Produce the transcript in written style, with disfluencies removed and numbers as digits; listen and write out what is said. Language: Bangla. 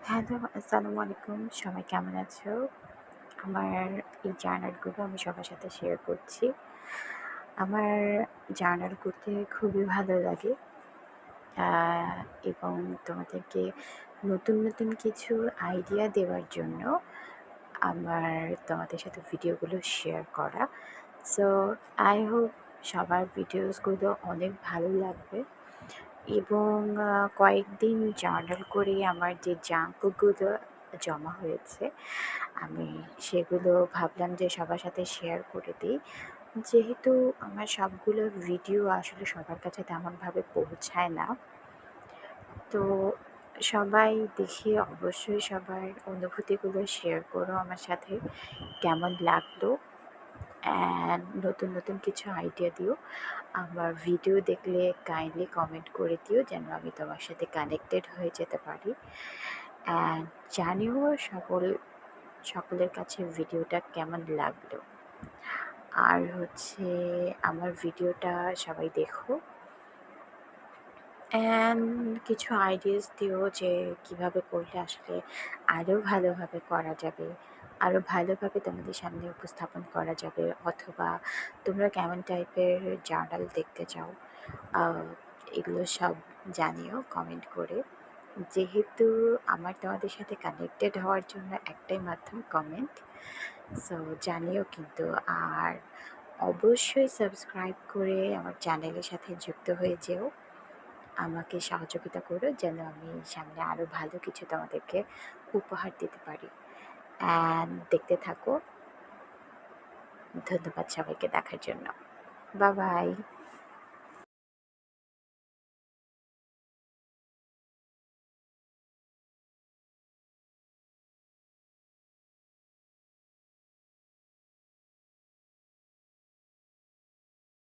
হ্যালো, আসসালামু আলাইকুম। সবাই কেমন আছো? আমার এই জার্নালগুলো আমি সবার সাথে শেয়ার করছি। আমার জার্নাল করতে খুবই ভালো লাগে। আ এবং তোমাদেরকে নতুন কিছু আইডিয়া দেওয়ার জন্য আমার তোমাদের সাথে ভিডিওগুলো শেয়ার করা। সো আই হোপ সবার ভিডিওসগুলো অনেক ভালো লাগবে। এবং কয়েকদিন জার্নাল করে আমার যে জাঙ্কগুলো জমা হয়েছে, আমি সেগুলো ভাবলাম যে সবার সাথে শেয়ার করে দিই। যেহেতু আমার সবগুলো ভিডিও আসলে সবার কাছে তেমনভাবে পৌঁছায় না, তো সবাই দেখে অবশ্যই সবার অনুভূতিগুলো শেয়ার করো আমার সাথে। কেমন লাগলো অ্যান্ড নতুন কিছু আইডিয়া দিও। আমার ভিডিও দেখলে কাইন্ডলি কমেন্ট করে দিও যেন আমি তোমার সাথে কানেক্টেড হয়ে যেতে পারি। অ্যান্ড জানিও সকলের কাছে ভিডিওটা কেমন লাগলো। আর আমার ভিডিওটা সবাই দেখো অ্যান্ড কিছু আইডিয়াস দিও যে কীভাবে করলে আসলে আরও ভালোভাবে করা যাবে, আরও ভালোভাবে তোমাদের সামনে উপস্থাপন করা যাবে, অথবা তোমরা কেমন টাইপের জার্নাল দেখতে চাও। এগুলো সব জানিও কমেন্ট করে। যেহেতু আমার তোমাদের সাথে কানেক্টেড হওয়ার জন্য একটাই মাধ্যম কমেন্ট। সো জানিও কিন্তু। আর অবশ্যই সাবস্ক্রাইব করে আমার চ্যানেলের সাথে যুক্ত হয়ে যেও। আমাকে সহযোগিতা করো যেন আমি সামনে আরও ভালো কিছু তোমাদেরকে উপহার দিতে পারি। অ্যান্ড দেখতে থাকো। ধন্যবাদ সবাইকে দেখার জন্য। Bye bye.